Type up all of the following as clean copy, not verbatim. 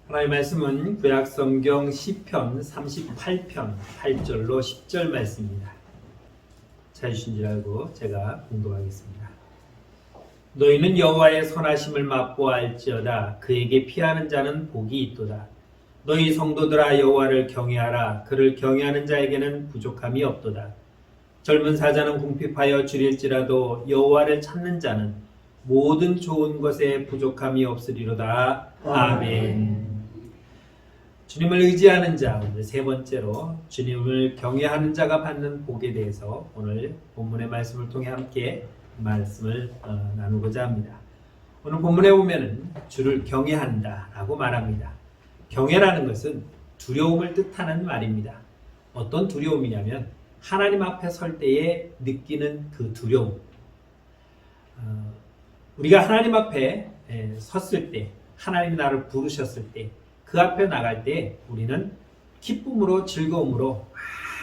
하나님의 말씀은 구약성경 시편 38편 8절로 10절 말씀입니다. 찾으신 줄 알고 제가 공독하겠습니다. 너희는 여호와의 선하심을 맛보알지어다. 그에게 피하는 자는 복이 있도다. 너희 성도들아 여호와를 경외하라. 그를 경외하는 자에게는 부족함이 없도다. 젊은 사자는 궁핍하여 줄일지라도 여호와를 찾는 자는 모든 좋은 것에 부족함이 없으리로다. 아멘. 주님을 의지하는 자, 오늘 세 번째로 주님을 경외하는 자가 받는 복에 대해서 오늘 본문의 말씀을 통해 함께 말씀을 나누고자 합니다. 오늘 본문에 보면은 주를 경외한다 라고 말합니다. 경외라는 것은 두려움을 뜻하는 말입니다. 어떤 두려움이냐면 하나님 앞에 설 때에 느끼는 그 두려움. 우리가 하나님 앞에 섰을 때, 하나님이 나를 부르셨을 때, 그 앞에 나갈 때 우리는 기쁨으로 즐거움으로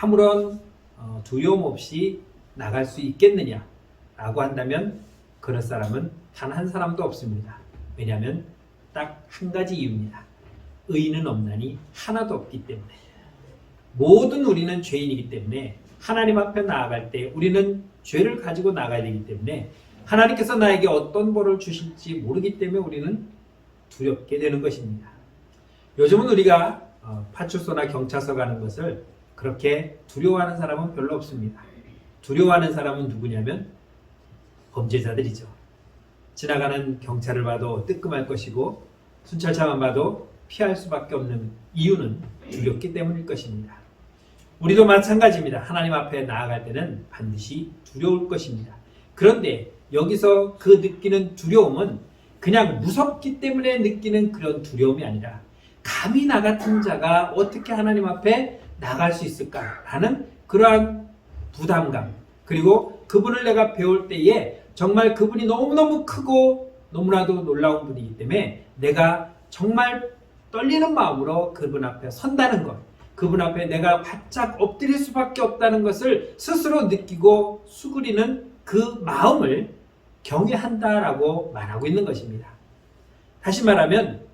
아무런 두려움 없이 나갈 수 있겠느냐 라고 한다면 그럴 사람은 단 한 사람도 없습니다. 왜냐하면 딱 한 가지 이유입니다. 의인은 없나니 하나도 없기 때문에. 모든 우리는 죄인이기 때문에 하나님 앞에 나아갈 때 우리는 죄를 가지고 나가야 되기 때문에 하나님께서 나에게 어떤 벌을 주실지 모르기 때문에 우리는 두렵게 되는 것입니다. 요즘은 우리가 파출소나 경찰서 가는 것을 그렇게 두려워하는 사람은 별로 없습니다. 두려워하는 사람은 누구냐면 범죄자들이죠. 지나가는 경찰을 봐도 뜨끔할 것이고 순찰차만 봐도 피할 수밖에 없는 이유는 두렵기 때문일 것입니다. 우리도 마찬가지입니다. 하나님 앞에 나아갈 때는 반드시 두려울 것입니다. 그런데 여기서 그 느끼는 두려움은 그냥 무섭기 때문에 느끼는 그런 두려움이 아니라 감히 나 같은 자가 어떻게 하나님 앞에 나갈 수 있을까라는 그러한 부담감, 그리고 그분을 내가 배울 때에 정말 그분이 너무너무 크고 너무나도 놀라운 분이기 때문에 내가 정말 떨리는 마음으로 그분 앞에 선다는 것, 그분 앞에 내가 바짝 엎드릴 수밖에 없다는 것을 스스로 느끼고 수그리는 그 마음을 경외한다라고 말하고 있는 것입니다. 다시 말하면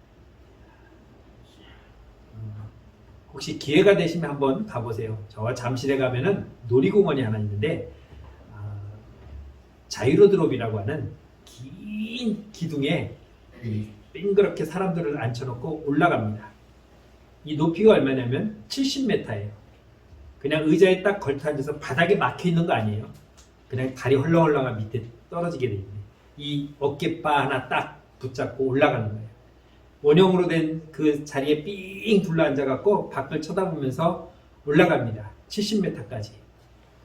혹시 기회가 되시면 한번 가보세요. 저와 잠실에 가면은 놀이공원이 하나 있는데 자유로드롭이라고 하는 긴 기둥에 빙그렇게 사람들을 앉혀놓고 올라갑니다. 이 높이가 얼마냐면 70m예요. 그냥 의자에 딱 걸터 앉아서 바닥에 막혀 있는 거 아니에요. 그냥 다리 헐렁헐렁한 밑에 떨어지게 돼 있네. 이 어깨바 하나 딱 붙잡고 올라가는 거예요. 원형으로 된 그 자리에 삥 둘러 앉아갖고 밖을 쳐다보면서 올라갑니다. 70m까지.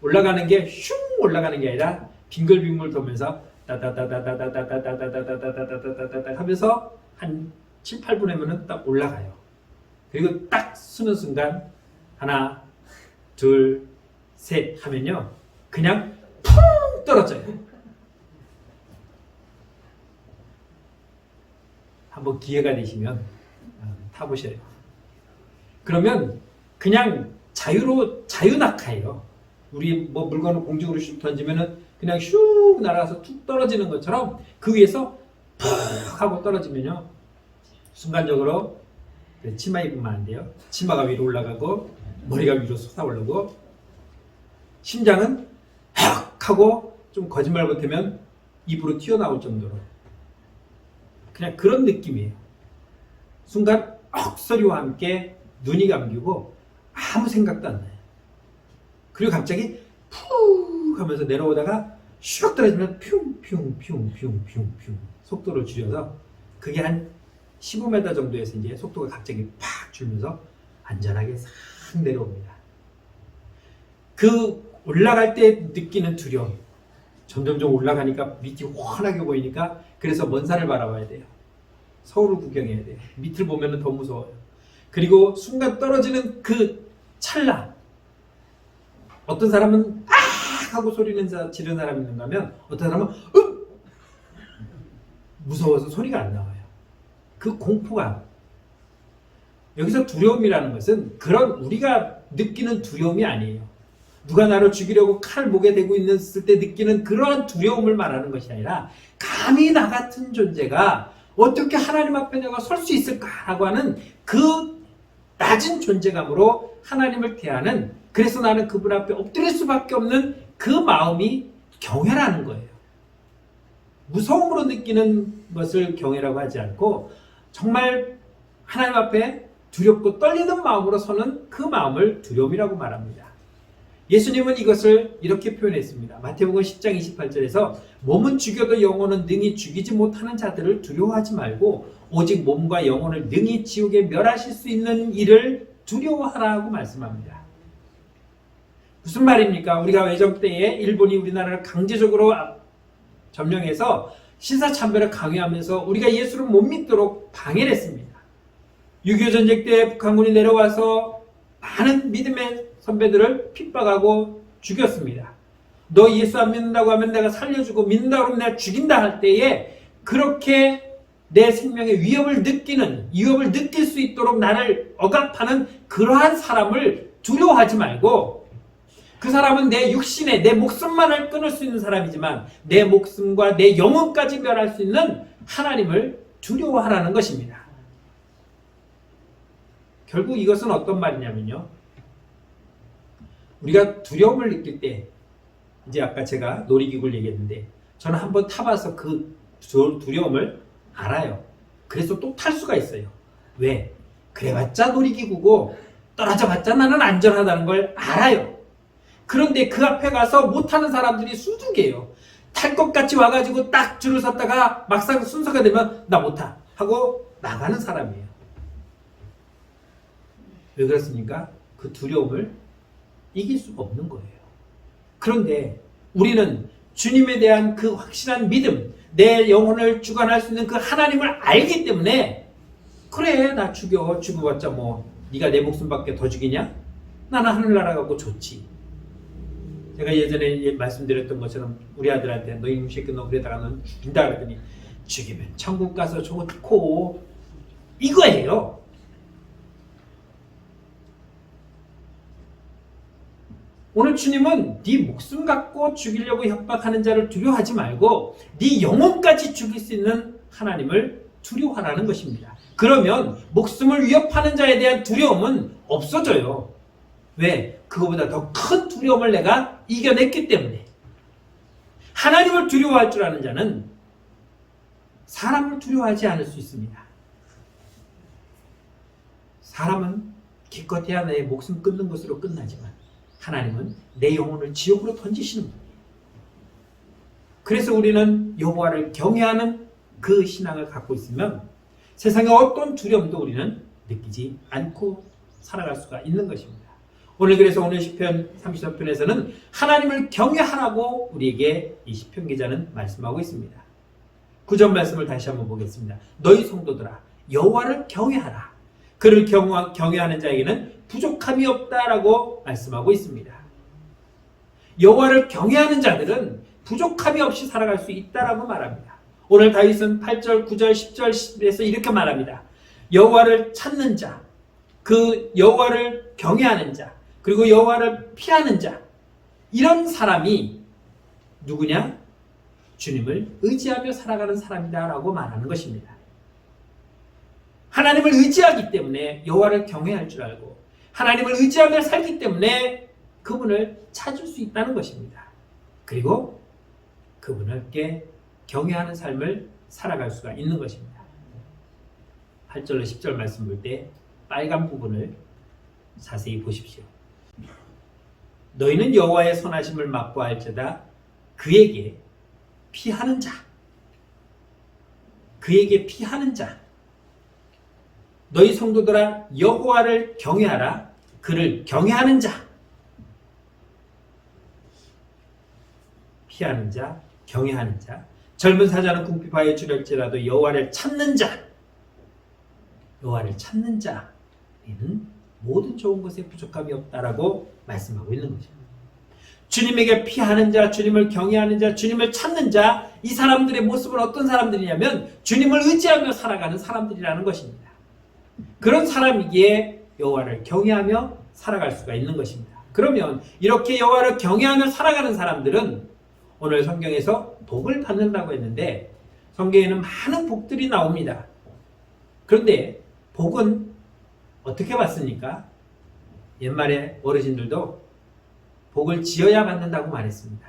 올라가는 게 슝 올라가는 게 아니라 빙글빙글 돌면서 따다다다다다다다다다다다다다다다다 하면서 한 7, 8분이면 딱 올라가요. 그리고 딱 서는 순간 하나, 둘, 셋 하면요. 그냥 푹 떨어져요. 한번 기회가 되시면 타보셔요. 그러면 그냥 자유낙하예요. 우리 뭐 물건을 공중으로 슉 던지면은 그냥 슉 날아가서 툭 떨어지는 것처럼 그 위에서 푹 하고 떨어지면요. 순간적으로 치마 입으면 안 돼요. 치마가 위로 올라가고 머리가 위로 솟아오르고 심장은 팍 하고 좀 거짓말 못하면 입으로 튀어나올 정도로 그냥 그런 느낌이에요. 순간 억소리와 함께 눈이 감기고 아무 생각도 안 나요. 그리고 갑자기 푹 하면서 내려오다가 슉 떨어지면 퓨퓨퓨퓨퓨퓨 속도를 줄여서 그게 한 15m 정도에서 이제 속도가 갑자기 팍 줄면서 안전하게 싹 내려옵니다. 그 올라갈 때 느끼는 두려움, 점점점 올라가니까 밑이 훤하게 보이니까 그래서 먼 산을 바라봐야 돼요. 서울을 구경해야 돼요. 밑을 보면 더 무서워요. 그리고 순간 떨어지는 그 찰나, 어떤 사람은 아 하고 소리는 지르는 사람이 있는가 하면 어떤 사람은 무서워서 소리가 안 나와요. 그 공포감. 여기서 두려움이라는 것은 그런 우리가 느끼는 두려움이 아니에요. 누가 나를 죽이려고 칼 목에 대고 있을 때 느끼는 그러한 두려움을 말하는 것이 아니라 감히 나 같은 존재가 어떻게 하나님 앞에 내가 설 수 있을까라고 하는 그 낮은 존재감으로 하나님을 대하는, 그래서 나는 그분 앞에 엎드릴 수밖에 없는 그 마음이 경외라는 거예요. 무서움으로 느끼는 것을 경외라고 하지 않고 정말 하나님 앞에 두렵고 떨리는 마음으로 서는 그 마음을 두려움이라고 말합니다. 예수님은 이것을 이렇게 표현했습니다. 마태복음 10장 28절에서 몸은 죽여도 영혼은 능히 죽이지 못하는 자들을 두려워하지 말고 오직 몸과 영혼을 능히 지옥에 멸하실 수 있는 이를 두려워하라고 말씀합니다. 무슨 말입니까? 우리가 외정 때에 일본이 우리나라를 강제적으로 점령해서 신사참배를 강요하면서 우리가 예수를 못 믿도록 방해를 했습니다. 6.25 전쟁 때 북한군이 내려와서 많은 믿음의 선배들을 핍박하고 죽였습니다. 너 예수 안 믿는다고 하면 내가 살려주고 믿는다고 하면 내가 죽인다 할 때에 그렇게 내 생명의 위협을 느낄 수 있도록 나를 억압하는 그러한 사람을 두려워하지 말고, 그 사람은 내 육신에 내 목숨만을 끊을 수 있는 사람이지만 내 목숨과 내 영혼까지 멸할 수 있는 하나님을 두려워하라는 것입니다. 결국 이것은 어떤 말이냐면요, 우리가 두려움을 느낄 때, 이제 아까 제가 놀이기구를 얘기했는데 저는 한번 타봐서 그 두려움을 알아요. 그래서 또 탈 수가 있어요. 왜? 그래봤자 놀이기구고 떨어져봤자 나는 안전하다는 걸 알아요. 그런데 그 앞에 가서 못하는 사람들이 수두개예요. 탈 것 같이 와가지고 딱 줄을 섰다가 막상 순서가 되면 나 못타 하고 나가는 사람이에요. 왜 그렇습니까? 그 두려움을 이길 수가 없는 거예요. 그런데 우리는 주님에 대한 그 확실한 믿음, 내 영혼을 주관할 수 있는 그 하나님을 알기 때문에, 그래 나 죽어봤자 뭐 네가 내 목숨밖에 더 죽이냐? 나는 하늘나라 가고 좋지. 제가 예전에 말씀드렸던 것처럼 우리 아들한테 너 이놈 새끼 너 그러다가 넌 죽인다 그랬더니 죽이면 천국 가서 좋고 이거예요. 오늘 주님은 네 목숨 갖고 죽이려고 협박하는 자를 두려워하지 말고 네 영혼까지 죽일 수 있는 하나님을 두려워하라는 것입니다. 그러면 목숨을 위협하는 자에 대한 두려움은 없어져요. 왜? 그거보다 더 큰 두려움을 내가 이겨냈기 때문에. 하나님을 두려워할 줄 아는 자는 사람을 두려워하지 않을 수 있습니다. 사람은 기껏해야 내 목숨 끊는 것으로 끝나지만 하나님은 내 영혼을 지옥으로 던지시는 분이에요. 그래서 우리는 여호와를 경외하는 그 신앙을 갖고 있으면 세상의 어떤 두려움도 우리는 느끼지 않고 살아갈 수가 있는 것입니다. 그래서 오늘 시편 34편에서는 하나님을 경외하라고 우리에게 이 시편 기자는 말씀하고 있습니다. 9절 말씀을 다시 한번 보겠습니다. 너희 성도들아 여호와를 경외하라. 그를 경외하는 자에게는 부족함이 없다라고 말씀하고 있습니다. 여호와를 경외하는 자들은 부족함이 없이 살아갈 수 있다라고 말합니다. 오늘 다윗은 8절, 9절, 10절에서 이렇게 말합니다. 여호와를 찾는 자, 그 여호와를 경외하는 자, 그리고 여호와를 피하는 자, 이런 사람이 누구냐? 주님을 의지하며 살아가는 사람이다라고 말하는 것입니다. 하나님을 의지하기 때문에 여호와를 경외할 줄 알고 하나님을 의지하며 살기 때문에 그분을 찾을 수 있다는 것입니다. 그리고 그분께 경외하는 삶을 살아갈 수가 있는 것입니다. 8절로 10절 말씀 볼 때 빨간 부분을 자세히 보십시오. 너희는 여호와의 선하심을 맛보 알지어다. 그에게 피하는 자, 그에게 피하는 자, 너희 성도들아 여호와를 경외하라. 그를 경외하는 자, 피하는 자, 경외하는 자, 젊은 사자는 궁핍하여 주력지라도 여호와를 찾는 자, 여호와를 찾는 자에는 모든 좋은 것에 부족함이 없다라고 말씀하고 있는 것입니다. 주님에게 피하는 자, 주님을 경외하는 자, 주님을 찾는 자, 이 사람들의 모습은 어떤 사람들이냐면 주님을 의지하며 살아가는 사람들이라는 것입니다. 그런 사람이기에 여호와를 경외하며 살아갈 수가 있는 것입니다. 그러면 이렇게 여호와를 경외하며 살아가는 사람들은 오늘 성경에서 복을 받는다고 했는데 성경에는 많은 복들이 나옵니다. 그런데 복은 어떻게 받습니까? 옛말에 어르신들도 복을 지어야 받는다고 말했습니다.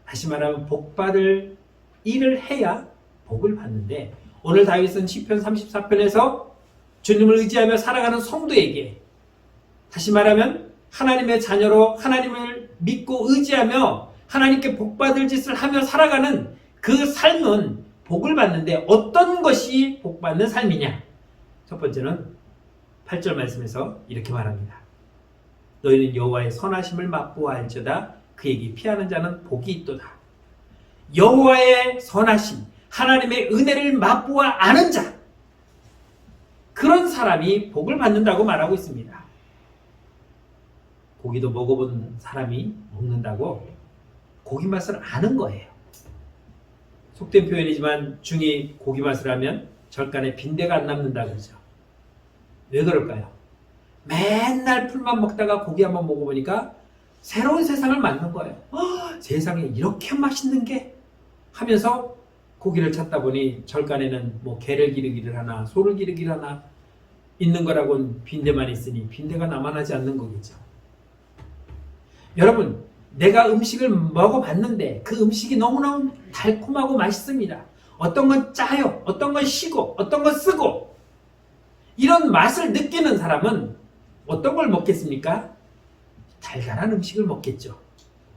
다시 말하면 복 받을 일을 해야 복을 받는데, 오늘 다윗은 시편 34편에서 주님을 의지하며 살아가는 성도에게, 다시 말하면 하나님의 자녀로 하나님을 믿고 의지하며 하나님께 복 받을 짓을 하며 살아가는 그 삶은 복을 받는데, 어떤 것이 복 받는 삶이냐? 첫 번째는 8절 말씀에서 이렇게 말합니다. 너희는 여호와의 선하심을 맛보아할지어다 그에게 피하는 자는 복이 있도다. 여호와의 선하심, 하나님의 은혜를 맛보아 아는 자, 그런 사람이 복을 받는다고 말하고 있습니다. 고기도 먹어본 사람이 먹는다고 고기 맛을 아는 거예요. 속된 표현이지만 중이 고기 맛을 하면 절간에 빈대가 안 남는다 그러죠. 왜 그럴까요? 맨날 풀만 먹다가 고기 한번 먹어보니까 새로운 세상을 만난 거예요. 세상에 이렇게 맛있는 게 하면서 고기를 찾다 보니 절간에는 뭐 개를 기르기를 하나 소를 기르기를 하나 있는 거라고는 빈대만 있으니 빈대가 남아나지 않는 거겠죠. 여러분, 내가 음식을 먹어봤는데 그 음식이 너무너무 달콤하고 맛있습니다. 어떤 건 짜요, 어떤 건 시고, 어떤 건 쓰고, 이런 맛을 느끼는 사람은 어떤 걸 먹겠습니까? 달달한 음식을 먹겠죠.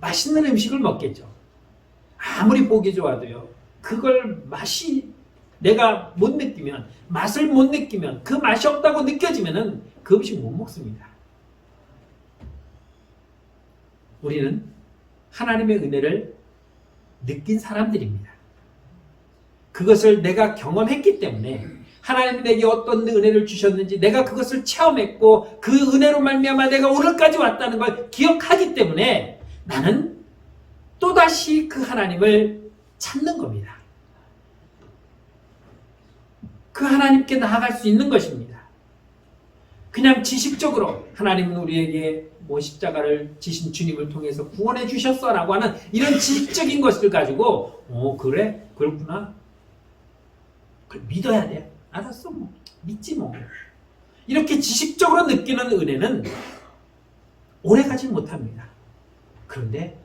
맛있는 음식을 먹겠죠. 아무리 보기 좋아도요, 그걸 맛이 내가 못 느끼면, 맛을 못 느끼면, 그 맛이 없다고 느껴지면은 그 음식 못 먹습니다. 우리는 하나님의 은혜를 느낀 사람들입니다. 그것을 내가 경험했기 때문에, 하나님이 내게 어떤 은혜를 주셨는지 내가 그것을 체험했고 그 은혜로 말미암아 내가 오늘까지 왔다는 걸 기억하기 때문에 나는 또다시 그 하나님을 찾는 겁니다. 그 하나님께 나아갈 수 있는 것입니다. 그냥 지식적으로 하나님은 우리에게 뭐 십자가를 지신 주님을 통해서 구원해 주셨어 라고 하는 이런 지식적인 것을 가지고 그래? 그렇구나. 그걸 믿어야 돼. 알았어, 뭐 믿지 뭐. 이렇게 지식적으로 느끼는 은혜는 오래가지 못합니다. 그런데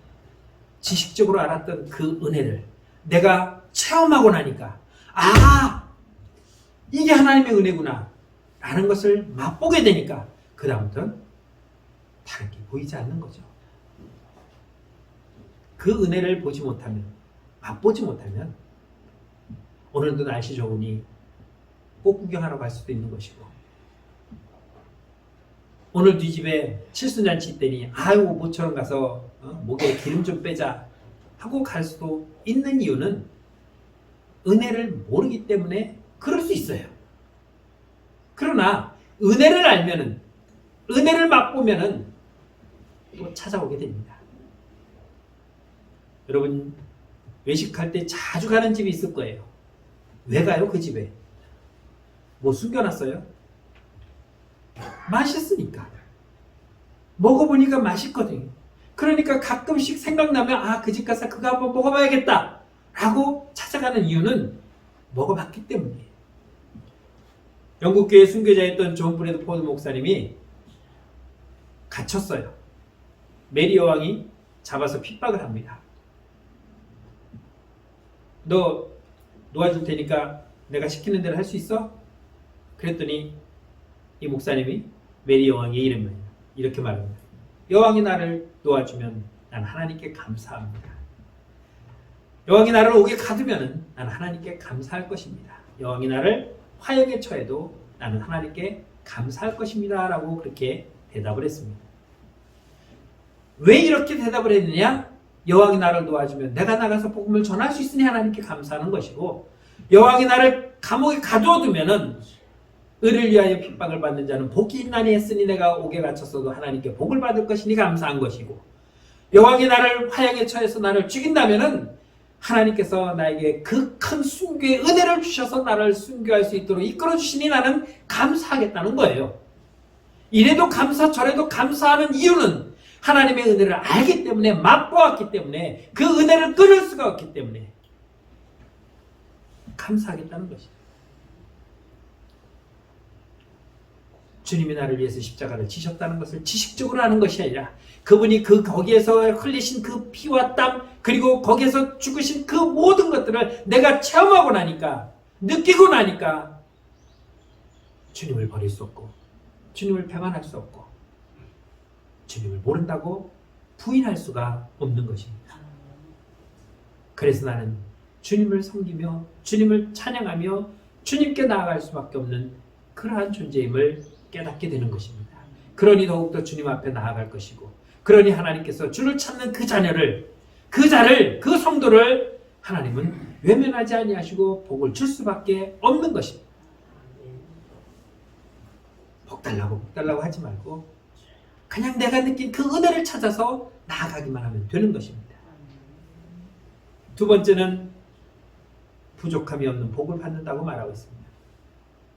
지식적으로 알았던 그 은혜를 내가 체험하고 나니까 이게 하나님의 은혜구나 라는 것을 맛보게 되니까 그 다음부터는 다르게 보이지 않는 거죠. 그 은혜를 보지 못하면, 맛보지 못하면 오늘도 날씨 좋으니 꽃 구경하러 갈 수도 있는 것이고, 오늘 네 집에 칠순잔치 있더니 모처럼 가서 목에 기름 좀 빼자 하고 갈 수도 있는 이유는 은혜를 모르기 때문에 그럴 수 있어요. 그러나 은혜를 알면은, 은혜를 맛보면은 또 찾아오게 됩니다. 여러분, 외식할 때 자주 가는 집이 있을 거예요. 왜 가요? 그 집에 뭐 숨겨놨어요? 맛있으니까. 먹어보니까 맛있거든요. 그러니까 가끔씩 생각나면 그 집 가서 그거 한번 먹어봐야겠다 라고 찾아가는 이유는 먹어봤기 때문이에요. 영국교회 순교자였던 존 브래드포드 목사님이 갇혔어요. 메리 여왕이 잡아서 핍박을 합니다. 너 놓아줄 테니까 내가 시키는 대로 할 수 있어? 그랬더니 이 목사님이 메리 여왕의 이름을 이렇게 말합니다. 여왕이 나를 놓아주면 난 하나님께 감사합니다. 여왕이 나를 옥에 가두면 나는 하나님께 감사할 것입니다. 여왕이 나를 화형에 처해도 나는 하나님께 감사할 것입니다 라고 그렇게 대답을 했습니다. 왜 이렇게 대답을 했느냐? 여왕이 나를 도와주면 내가 나가서 복음을 전할 수 있으니 하나님께 감사하는 것이고, 여왕이 나를 감옥에 가두어두면은 의를 위하여 핍박을 받는 자는 복이 있나니 했으니 내가 옥에 갇혔어도 하나님께 복을 받을 것이니 감사한 것이고, 여왕이 나를 화형에 처해서 나를 죽인다면은 하나님께서 나에게 그 큰 순교의 은혜를 주셔서 나를 순교할 수 있도록 이끌어 주시니 나는 감사하겠다는 거예요. 이래도 감사 저래도 감사하는 이유는 하나님의 은혜를 알기 때문에, 맛보았기 때문에, 그 은혜를 끊을 수가 없기 때문에. 감사하겠다는 것이죠. 주님이 나를 위해서 십자가를 지셨다는 것을 지식적으로 아는 것이 아니라 그분이 거기에서 흘리신 그 피와 땀 그리고 거기에서 죽으신 그 모든 것들을 내가 체험하고 나니까 느끼고 나니까 주님을 버릴 수 없고 주님을 배반할 수 없고 주님을 모른다고 부인할 수가 없는 것입니다. 그래서 나는 주님을 섬기며 주님을 찬양하며 주님께 나아갈 수밖에 없는 그러한 존재임을 깨닫게 되는 것입니다. 그러니 더욱더 주님 앞에 나아갈 것이고 그러니 하나님께서 주를 찾는 그 자녀를 그 성도를 하나님은 외면하지 아니하시고 복을 줄 수밖에 없는 것입니다. 복 달라고 하지 말고 그냥 내가 느낀 그 은혜를 찾아서 나아가기만 하면 되는 것입니다. 두 번째는 부족함이 없는 복을 받는다고 말하고 있습니다.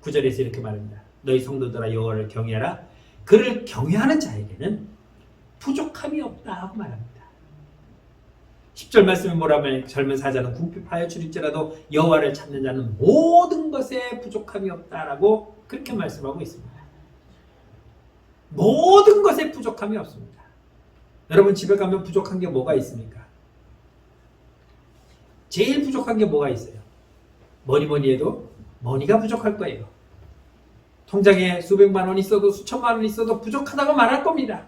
9절에서 이렇게 말합니다. 너희 성도들아 여호와를 경외하라. 그를 경외하는 자에게는 부족함이 없다 하고 말합니다. 10절 말씀에 뭐라면 젊은 사자는 궁핍하여 줄일지라도 여호와를 찾는 자는 모든 것에 부족함이 없다라고 그렇게 말씀하고 있습니다. 모든 것에 부족함이 없습니다. 여러분 집에 가면 부족한 게 뭐가 있습니까? 제일 부족한 게 뭐가 있어요? 뭐니 해도 머니가 부족할 거예요. 통장에 수백만 원 있어도 수천만 원 있어도 부족하다고 말할 겁니다.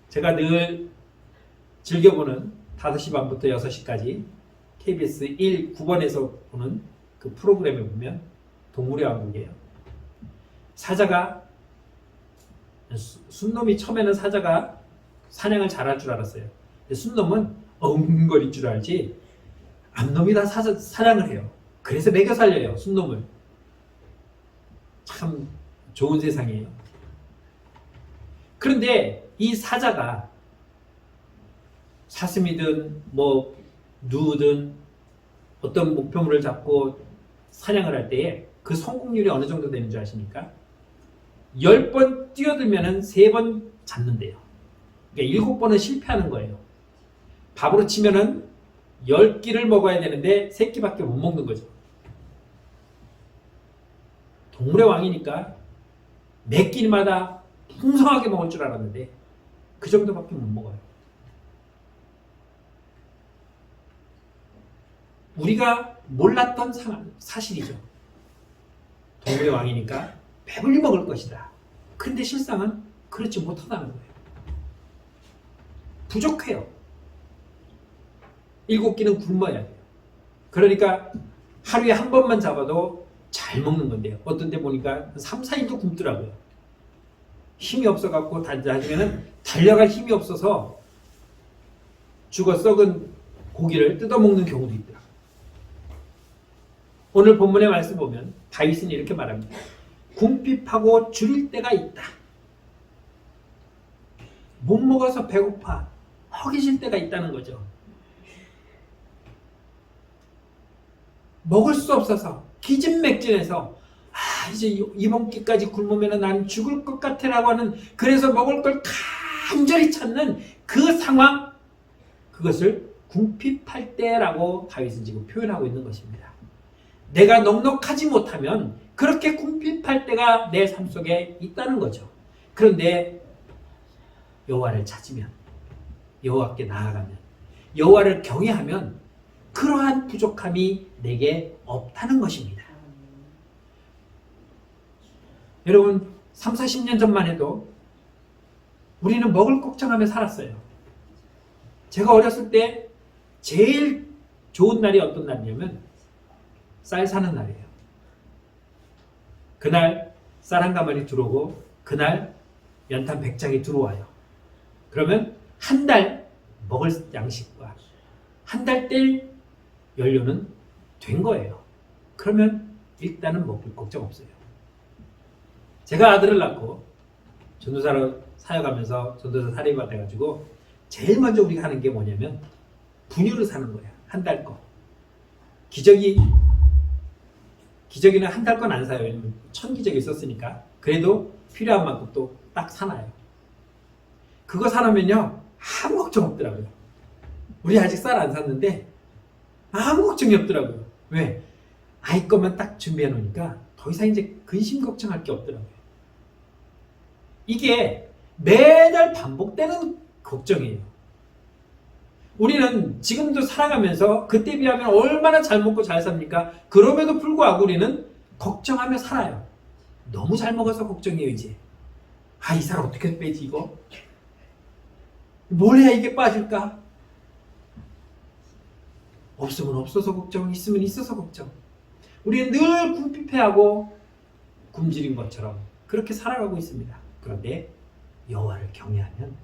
제가 늘 즐겨보는 5시 반부터 6시까지 KBS 1, 9번에서 보는 그 프로그램에 보면 동물의 왕국이에요. 사자가 순놈이 처음에는 사자가 사냥을 잘할 줄 알았어요. 근데 순놈은 엉거릴 줄 알지 암놈이 다 사냥을 해요. 그래서 먹여 살려요. 순놈을. 참 좋은 세상이에요. 그런데 이 사자가 사슴이든 뭐 누든 어떤 목표물을 잡고 사냥을 할 때에 그 성공률이 어느 정도 되는 줄 아십니까? 10번 뛰어들면은 3번 잡는데요. 그러니까 7번은 실패하는 거예요. 밥으로 치면은 10끼를 먹어야 되는데 3끼밖에 못 먹는 거죠. 동물의 왕이니까 몇 끼마다 풍성하게 먹을 줄 알았는데 그 정도밖에 못 먹어요. 우리가 몰랐던 사실이죠. 동물의 왕이니까 배불리 먹을 것이다. 그런데 실상은 그렇지 못하다는 거예요. 부족해요. 7끼는 굶어야 돼요. 그러니까 하루에 한 번만 잡아도 잘 먹는 건데요. 어떤 때 보니까 3, 4일도 굶더라고요. 힘이 없어갖고 나중에는 달려갈 힘이 없어서 죽어 썩은 고기를 뜯어먹는 경우도 있더라고요. 오늘 본문의 말씀 보면 다윗은 이렇게 말합니다. 궁핍하고 줄일 때가 있다. 못 먹어서 배고파 허기질 때가 있다는 거죠. 먹을 수 없어서 기진맥진해서 이제 이번 끼까지 굶으면 난 죽을 것 같아라고 하는 그래서 먹을 걸 간절히 찾는 그 상황 그것을 궁핍할 때라고 다윗은 지금 표현하고 있는 것입니다. 내가 넉넉하지 못하면 그렇게 궁핍할 때가 내 삶 속에 있다는 거죠. 그런데 여호와를 찾으면 여호와께 나아가면 여호와를 경외하면 그러한 부족함이 내게 없다는 것입니다. 여러분 3, 40년 전만 해도 우리는 먹을 걱정하며 살았어요. 제가 어렸을 때 제일 좋은 날이 어떤 날이냐면 쌀 사는 날이에요. 그날 쌀 한 가마니 들어오고 그날 연탄 100장이 들어와요. 그러면 한 달 먹을 양식과 한 달 뗄 연료는 된 거예요. 그러면 일단은 먹을 걱정 없어요. 제가 아들을 낳고 전도사로 사역하면서 전도사 사례 받아가지고 제일 먼저 우리가 하는 게 뭐냐면 분유를 사는 거예요. 한 달 거. 기저귀는 한 달 건 안 사요. 1000기저귀 썼으니까. 그래도 필요한 만큼 또 딱 사놔요. 그거 사놓으면요 아무 걱정 없더라고요. 우리 아직 쌀 안 샀는데 아무 걱정이 없더라고요. 왜? 아이 것만 딱 준비해 놓으니까 더 이상 이제 근심 걱정할 게 없더라고요. 이게 매달 반복되는 걱정이에요. 우리는 지금도 살아가면서 그때 비하면 얼마나 잘 먹고 잘 삽니까? 그럼에도 불구하고 우리는 걱정하며 살아요. 너무 잘 먹어서 걱정이에요, 이제. 이 살 어떻게 빼지, 이거? 뭘 해야 이게 빠질까? 없으면 없어서 걱정, 있으면 있어서 걱정. 우리는 늘 궁핍해하고 굶주린 것처럼 그렇게 살아가고 있습니다. 그런데 여호와를 경외하면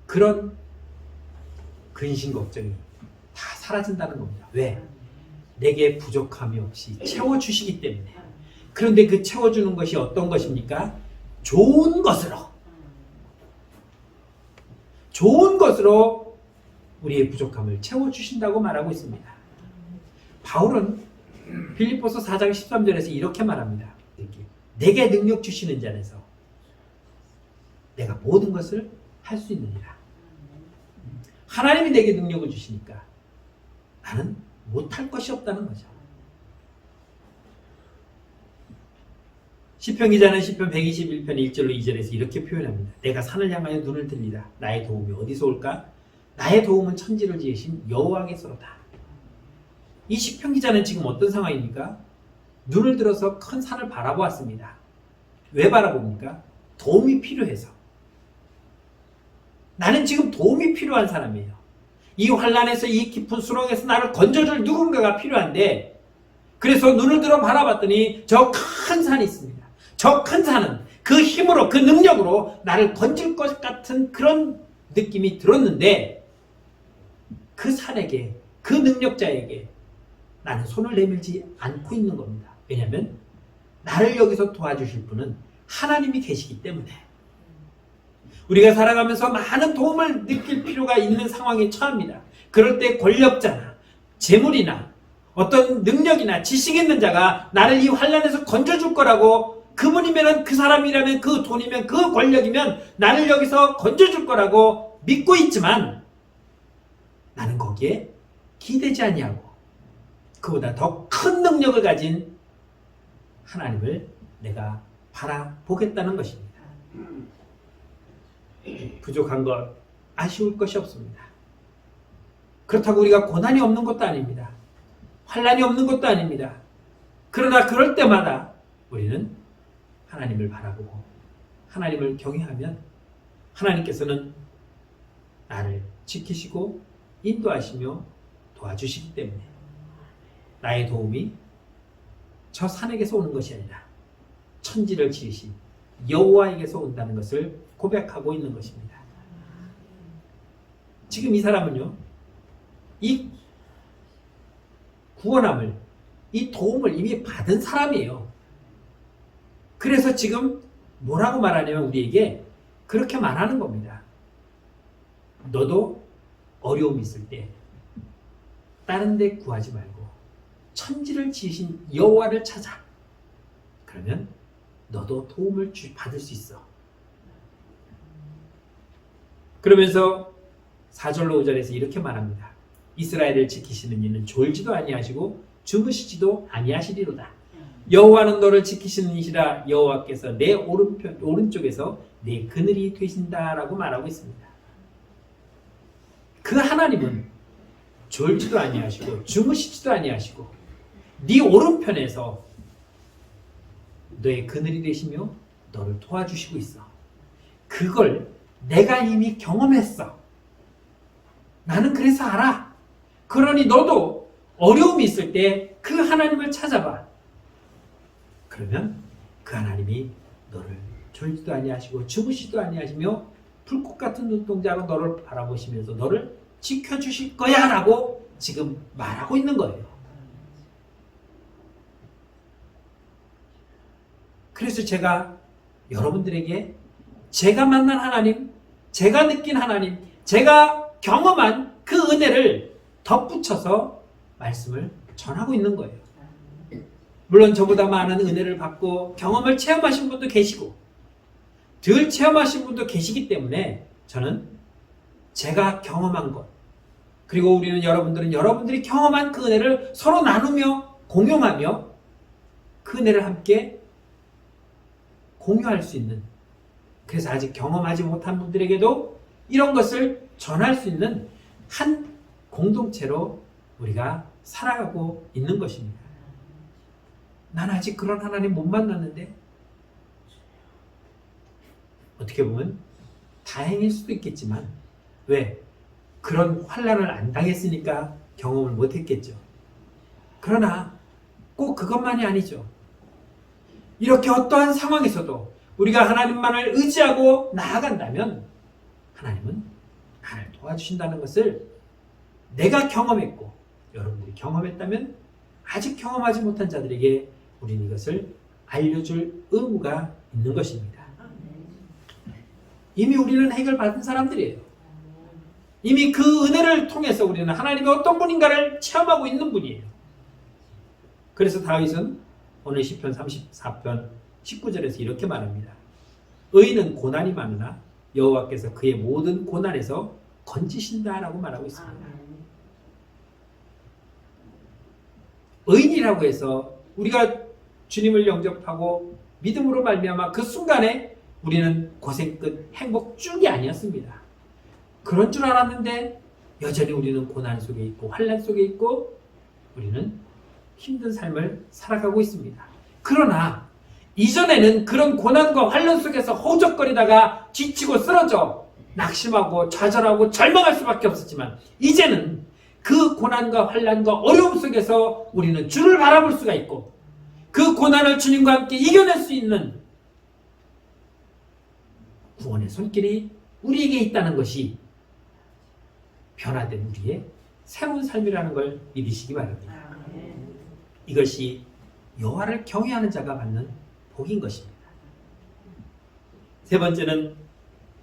그런 근심 걱정이 다 사라진다는 겁니다. 왜? 내게 부족함이 없이 채워주시기 때문에. 그런데 그 채워주는 것이 어떤 것입니까? 좋은 것으로 우리의 부족함을 채워주신다고 말하고 있습니다. 바울은 빌립보서 4장 13절에서 이렇게 말합니다. 내게 능력 주시는 자에서 내가 모든 것을 할 수 있느니라. 하나님이 내게 능력을 주시니까 나는 못할 것이 없다는 거죠. 시편 기자는 시편 121편 1절로 2절에서 이렇게 표현합니다. 내가 산을 향하여 눈을 들리라. 나의 도움이 어디서 올까? 나의 도움은 천지를 지으신 여호와께서로다. 이 시편 기자는 지금 어떤 상황입니까? 눈을 들어서 큰 산을 바라보았습니다. 왜 바라봅니까? 도움이 필요해서. 나는 지금 도움이 필요한 사람이에요. 이 환난에서, 이 깊은 수렁에서 나를 건져줄 누군가가 필요한데, 그래서 눈을 들어 바라봤더니 저 큰 산이 있습니다. 저 큰 산은 그 힘으로, 그 능력으로 나를 건질 것 같은 그런 느낌이 들었는데, 그 산에게, 그 능력자에게 나는 손을 내밀지 않고 있는 겁니다. 왜냐하면 나를 여기서 도와주실 분은 하나님이 계시기 때문에. 우리가 살아가면서 많은 도움을 느낄 필요가 있는 상황에 처합니다. 그럴 때 권력자나 재물이나 어떤 능력이나 지식 있는 자가 나를 이 환난에서 건져줄 거라고, 그분이면, 그 사람이라면, 그 돈이면, 그 권력이면 나를 여기서 건져줄 거라고 믿고 있지만, 나는 거기에 기대지 아니하고 그보다 더 큰 능력을 가진 하나님을 내가 바라보겠다는 것입니다. 부족한 것, 아쉬울 것이 없습니다. 그렇다고 우리가 고난이 없는 것도 아닙니다. 환난이 없는 것도 아닙니다. 그러나 그럴 때마다 우리는 하나님을 바라보고 하나님을 경외하면 하나님께서는 나를 지키시고 인도하시며 도와주시기 때문에 나의 도움이 저 산에게서 오는 것이 아니라 천지를 지으신 여호와에게서 온다는 것을 고백하고 있는 것입니다. 지금 이 사람은요, 이 구원함을, 이 도움을 이미 받은 사람이에요. 그래서 지금 뭐라고 말하냐면 우리에게 그렇게 말하는 겁니다. 너도 어려움이 있을 때 다른 데 구하지 말고 천지를 지으신 여호와를 찾아. 그러면 너도 도움을 받을 수 있어. 그러면서 4절로 5절에서 이렇게 말합니다. 이스라엘을 지키시는 이는 졸지도 아니하시고 주무시지도 아니하시리로다. 여호와는 너를 지키시는 이시라. 여호와께서 내 오른쪽에서 내 그늘이 되신다라고 말하고 있습니다. 그 하나님은 졸지도 아니하시고 주무시지도 아니하시고 네 오른편에서 너의 그늘이 되시며 너를 도와주시고 있어. 그걸 내가 이미 경험했어. 나는 그래서 알아. 그러니 너도 어려움이 있을 때 그 하나님을 찾아봐. 그러면 그 하나님이 너를 졸지도 아니하시고 주무시지도 아니하시며 불꽃 같은 눈동자로 너를 바라보시면서 너를 지켜주실 거야 라고 지금 말하고 있는 거예요. 그래서 제가 여러분들에게 제가 만난 하나님, 제가 느낀 하나님, 제가 경험한 그 은혜를 덧붙여서 말씀을 전하고 있는 거예요. 물론 저보다 많은 은혜를 받고 경험을 체험하신 분도 계시고 덜 체험하신 분도 계시기 때문에 저는 제가 경험한 것, 그리고 우리는 여러분들은 여러분들이 경험한 그 은혜를 서로 나누며 공용하며 그 은혜를 함께 공유할 수 있는, 그래서 아직 경험하지 못한 분들에게도 이런 것을 전할 수 있는 한 공동체로 우리가 살아가고 있는 것입니다. 난 아직 그런 하나님 못 만났는데, 어떻게 보면 다행일 수도 있겠지만, 왜? 그런 환난을 안 당했으니까 경험을 못 했겠죠. 그러나 꼭 그것만이 아니죠. 이렇게 어떠한 상황에서도 우리가 하나님만을 의지하고 나아간다면 하나님은 나를 도와주신다는 것을 내가 경험했고 여러분들이 경험했다면 아직 경험하지 못한 자들에게 우리는 이것을 알려줄 의무가 있는 것입니다. 이미 우리는 해결받은 사람들이에요. 이미 그 은혜를 통해서 우리는 하나님이 어떤 분인가를 체험하고 있는 분이에요. 그래서 다윗은 오늘 시편 34편 19절에서 이렇게 말합니다. 의인은 고난이 많으나 여호와께서 그의 모든 고난에서 건지신다라고 말하고 있습니다. 의인이라고 해서 우리가 주님을 영접하고 믿음으로 말미암아 그 순간에 우리는 고생 끝 행복 쭉이 아니었습니다. 그런 줄 알았는데 여전히 우리는 고난 속에 있고 환난 속에 있고 우리는 힘든 삶을 살아가고 있습니다. 그러나 이전에는 그런 고난과 환난 속에서 허우적거리다가 지치고 쓰러져 낙심하고 좌절하고 절망할 수밖에 없었지만 이제는 그 고난과 환난과 어려움 속에서 우리는 주를 바라볼 수가 있고 그 고난을 주님과 함께 이겨낼 수 있는 구원의 손길이 우리에게 있다는 것이 변화된 우리의 새로운 삶이라는 걸 믿으시기 바랍니다. 이것이 여호와를 경외하는 자가 받는 복인 것입니다. 세 번째는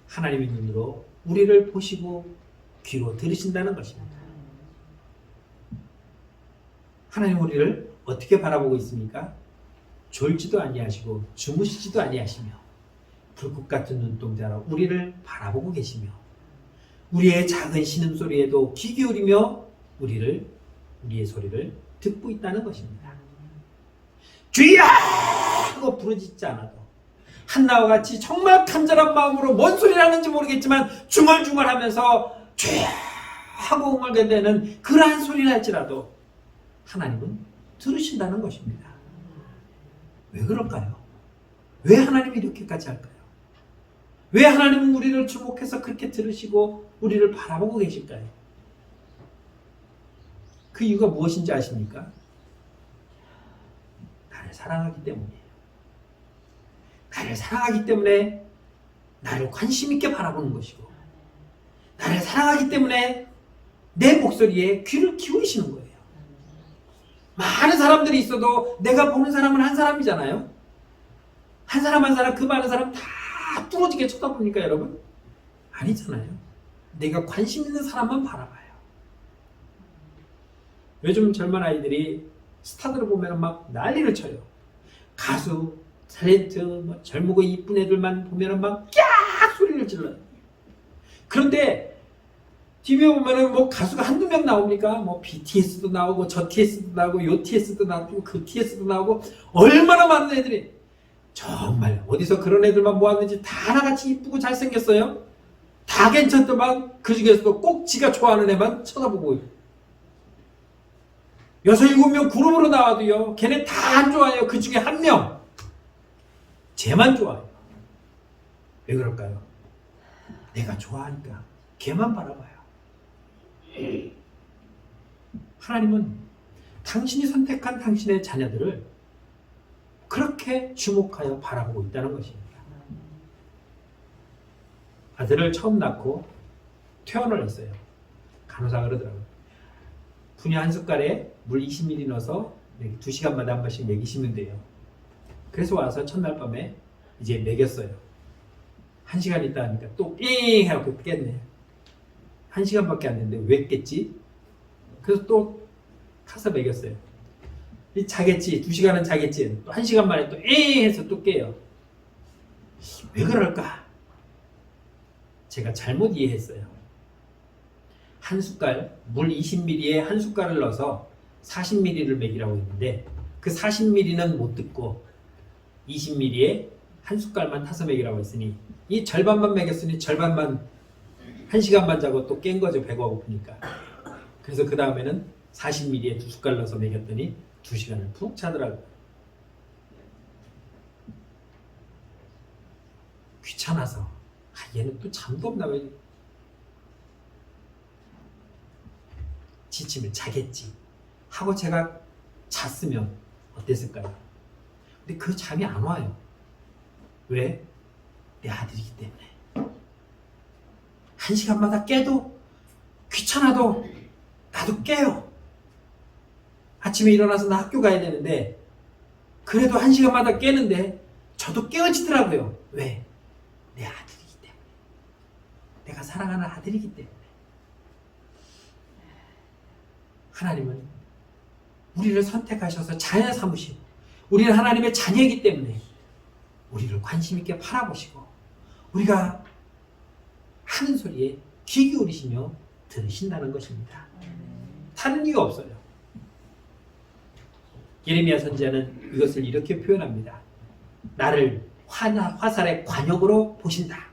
하나님의 눈으로 우리를 보시고 귀로 들으신다는 것입니다. 하나님 우리를 어떻게 바라보고 있습니까? 졸지도 아니하시고 주무시지도 아니하시며 불꽃 같은 눈동자로 우리를 바라보고 계시며 우리의 작은 신음소리에도 귀 기울이며 우리의 소리를 듣고 있다는 것입니다. 주여! 하고 부르짖지 않아도 한나와 같이 정말 간절한 마음으로 뭔 소리를 하는지 모르겠지만 중얼중얼하면서 주여! 하고 웅얼대는 그러한 소리를 할지라도 하나님은 들으신다는 것입니다. 왜 그럴까요? 왜 하나님이 이렇게까지 할까요? 왜 하나님은 우리를 주목해서 그렇게 들으시고 우리를 바라보고 계실까요? 그 이유가 무엇인지 아십니까? 나를 사랑하기 때문이에요. 나를 사랑하기 때문에 나를 관심 있게 바라보는 것이고 나를 사랑하기 때문에 내 목소리에 귀를 기울이시는 거예요. 많은 사람들이 있어도 내가 보는 사람은 한 사람이잖아요. 한 사람 한 사람 그 많은 사람 다 뚫어지게 쳐다봅니까 여러분? 아니잖아요. 내가 관심 있는 사람만 바라봐요. 요즘 젊은 아이들이 스타들을 보면 막 난리를 쳐요. 가수, 탤런트, 젊고 이쁜 애들만 보면 막 깍 소리를 질러요. 그런데 TV에 보면은 뭐 가수가 한두 명 나옵니까? 뭐 BTS도 나오고 저 TS도 나오고 요 TS도 나오고 그 TS도 나오고 얼마나 많은 애들이 정말 어디서 그런 애들만 모았는지 다 하나같이 이쁘고 잘생겼어요. 다 괜찮더만 그 중에서도 꼭 지가 좋아하는 애만 쳐다보고 6, 7명 그룹으로 나와도요. 걔네 다 안 좋아해요. 그 중에 한 명. 쟤만 좋아해요. 왜 그럴까요? 내가 좋아하니까 걔만 바라봐요. 하나님은 당신이 선택한 당신의 자녀들을 그렇게 주목하여 바라보고 있다는 것입니다. 아들을 처음 낳고 퇴원을 했어요. 간호사가 그러더라고요. 분유 한 숟갈에 물 20ml 넣어서 2시간마다 한 번씩 먹이시면 돼요. 그래서 와서 첫날 밤에 이제 먹였어요. 1시간 있다 하니까 또 삥 하고 깼네. 1시간밖에 안 됐는데 왜 깼지? 그래서 또 타서 먹였어요. 자겠지. 2시간은 자겠지. 또 1시간 만에 또 해서 또 깨요. 왜 그럴까? 제가 잘못 이해했어요. 한 숟갈, 물 20ml에 한 숟갈을 넣어서 40ml를 먹이라고 했는데 그 40ml는 못 듣고 20ml에 한 숟갈만 타서 먹이라고 했으니 이 절반만 먹였으니 절반만 1시간만 자고 또 깬 거죠. 배가 고프니까. 그래서 그 다음에는 40ml에 2숟갈 넣어서 먹였더니 2시간을 푹 자더라고요. 귀찮아서 얘는 또 잠도 없나 왜 지치면 자겠지 하고 제가 잤으면 어땠을까요? 근데 그 잠이 안 와요. 왜? 내 아들이기 때문에. 1시간마다 깨도 귀찮아도 나도 깨요. 아침에 일어나서 나 학교 가야 되는데 그래도 1시간마다 깨는데 저도 깨어지더라고요. 왜? 내 아들이기 때문에. 내가 사랑하는 아들이기 때문에. 하나님은 우리를 선택하셔서 자녀 삼으시고 우리는 하나님의 자녀이기 때문에 우리를 관심 있게 바라보시고 우리가 하는 소리에 귀 기울이시며 들으신다는 것입니다. 다른 이유가 없어요. 예레미야 선지자는 이것을 이렇게 표현합니다. 나를 화살의 관역으로 보신다.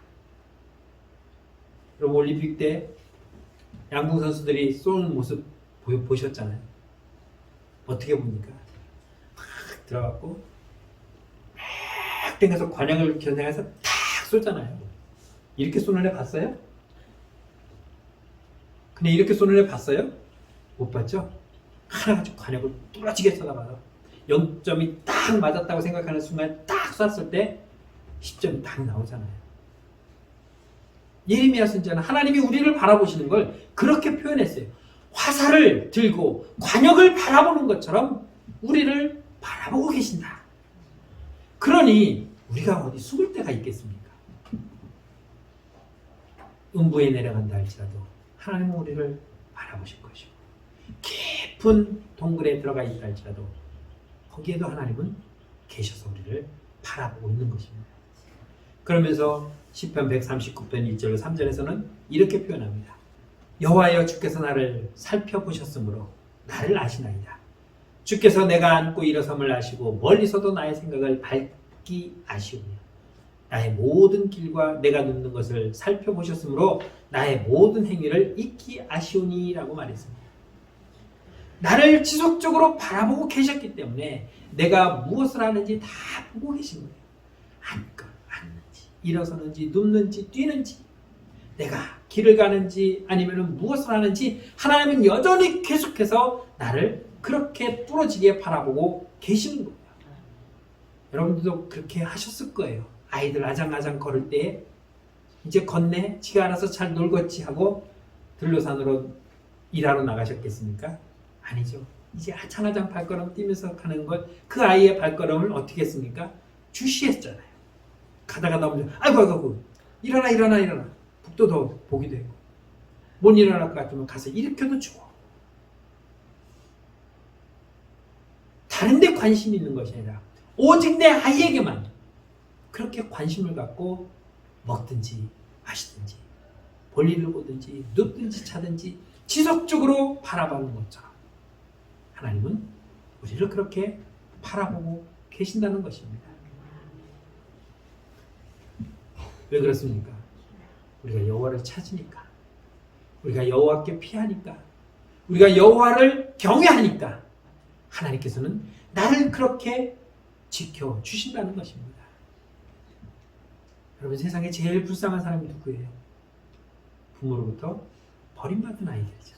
여러분 올림픽 때 양궁 선수들이 쏘는 모습 보셨잖아요. 어떻게 봅니까? 막 들어갔고 막 땡겨서 관역을 겨냥해서 탁 쏘잖아요. 이렇게 쏘는 애 봤어요? 그냥 이렇게 쏘는 애 봤어요? 못 봤죠? 하나가지고 관역을 뚫어지게 쏘다봐요. 0점이 딱 맞았다고 생각하는 순간 딱 쐈을 때 10점이 딱 나오잖아요. 예레미야 선지자는 하나님이 우리를 바라보시는 걸 그렇게 표현했어요. 화살을 들고 관역을 바라보는 것처럼 우리를 바라보고 계신다. 그러니 우리가 어디 숨을 데가 있겠습니까? 음부에 내려간다 할지라도 하나님은 우리를 바라보실 것이고 깊은 동굴에 들어가 있다 할지라도 거기에도 하나님은 계셔서 우리를 바라보고 있는 것입니다. 그러면서 시편 139편 1절 3절에서는 이렇게 표현합니다. 여호와여 주께서 나를 살펴보셨으므로 나를 아시나이다. 주께서 내가 앉고 일어섬을 아시고 멀리서도 나의 생각을 밝기 아시오며 나의 모든 길과 내가 눕는 것을 살펴보셨으므로 나의 모든 행위를 잊기 아시오니라고 말했습니다. 나를 지속적으로 바라보고 계셨기 때문에 내가 무엇을 하는지 다 보고 계신 거예요. 앉는지 일어서는지 눕는지 뛰는지 내가 길을 가는지 아니면 무엇을 하는지 하나님은 여전히 계속해서 나를 그렇게 뚫어지게 바라보고 계시는 거예요. 여러분들도 그렇게 하셨을 거예요. 아이들 아장아장 걸을 때 이제 걷네 지가 알아서 잘 놀겠지 하고 들로산으로 일하러 나가셨겠습니까? 아니죠. 이제 아장아장 발걸음 뛰면서 가는 것 그 아이의 발걸음을 어떻게 했습니까? 주시했잖아요. 가다가 나오면 아이고 일어나 북도 더 보기도 했고 못 일어날 것 같으면 가서 일으켜도 주고 다른 데 관심이 있는 것이 아니라 오직 내 아이에게만 그렇게 관심을 갖고 먹든지 마시든지 볼일을 보든지 눕든지 차든지 지속적으로 바라보는 것처럼 하나님은 우리를 그렇게 바라보고 계신다는 것입니다. 왜 그렇습니까? 우리가 여호와를 찾으니까, 우리가 여호와께 피하니까, 우리가 여호와를 경외하니까 하나님께서는 나를 그렇게 지켜주신다는 것입니다. 여러분 세상에 제일 불쌍한 사람이 누구예요? 부모로부터 버림받은 아이들이죠.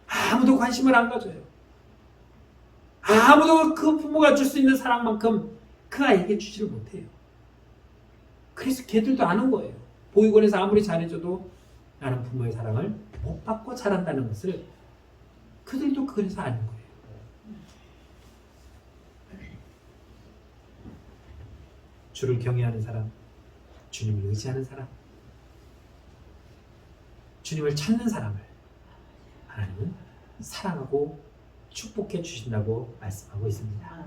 아무도 관심을 안 가져요. 아무도 그 부모가 줄 수 있는 사랑만큼 그 아이에게 주지를 못해요. 그래서 걔들도 아는 거예요. 보육원에서 아무리 잘해줘도 나는 부모의 사랑을 못 받고 자란다는 것을 그들도 그래서 아는 거예요. 주를 경외하는 사람, 주님을 의지하는 사람, 주님을 찾는 사람을 하나님은 사랑하고 축복해 주신다고 말씀하고 있습니다.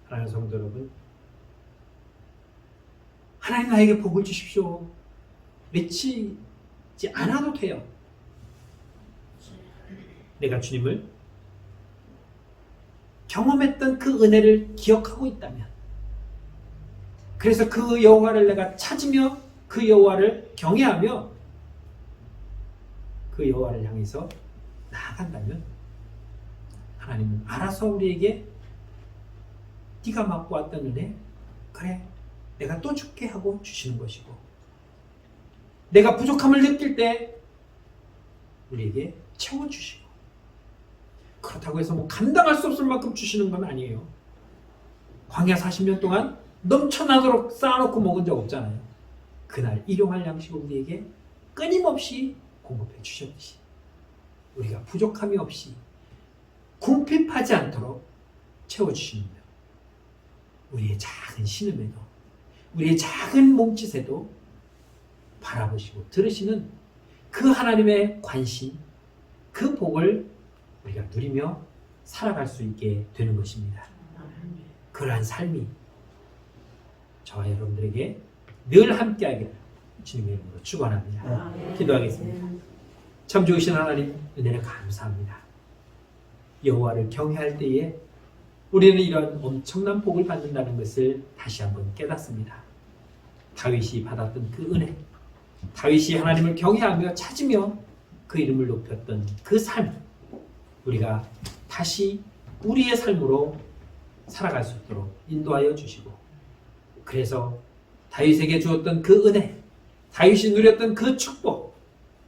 사랑하는 성도 여러분, 하나님 나에게 복을 주십시오. 며칠 생각지 않아도 돼요. 내가 주님을 경험했던 그 은혜를 기억하고 있다면, 그래서 그 여호와를 내가 찾으며 그 여호와를 경외하며 그 여호와를 향해서 나아간다면 하나님은 알아서 우리에게 네가 맡고 왔던 은혜, 그래 내가 또 줄게 하고 주시는 것이고, 내가 부족함을 느낄 때 우리에게 채워주시고, 그렇다고 해서 뭐 감당할 수 없을 만큼 주시는 건 아니에요. 광야 40년 동안 넘쳐나도록 쌓아놓고 먹은 적 없잖아요. 그날 일용할 양식을 우리에게 끊임없이 공급해 주셨듯이 우리가 부족함이 없이 궁핍하지 않도록 채워주시는 거예요. 우리의 작은 신음에도, 우리의 작은 몸짓에도 바라보시고 들으시는 그 하나님의 관심, 그 복을 우리가 누리며 살아갈 수 있게 되는 것입니다. 그러한 삶이 저와 여러분들에게 늘 함께하기를 주님의 이름으로 축원합니다. 기도하겠습니다. 참 좋으신 하나님, 은혜를 감사합니다. 여호와를 경외할 때에 우리는 이런 엄청난 복을 받는다는 것을 다시 한번 깨닫습니다. 다윗이 받았던 그 은혜, 다윗이 하나님을 경외하며 찾으며 그 이름을 높였던 그 삶, 우리가 다시 우리의 삶으로 살아갈 수 있도록 인도하여 주시고, 그래서 다윗에게 주었던 그 은혜, 다윗이 누렸던 그 축복,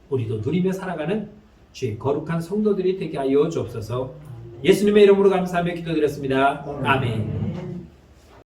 우리도 누리며 살아가는 주의 거룩한 성도들이 되게 하여 주옵소서. 예수님의 이름으로 감사하며 기도드렸습니다. 아멘.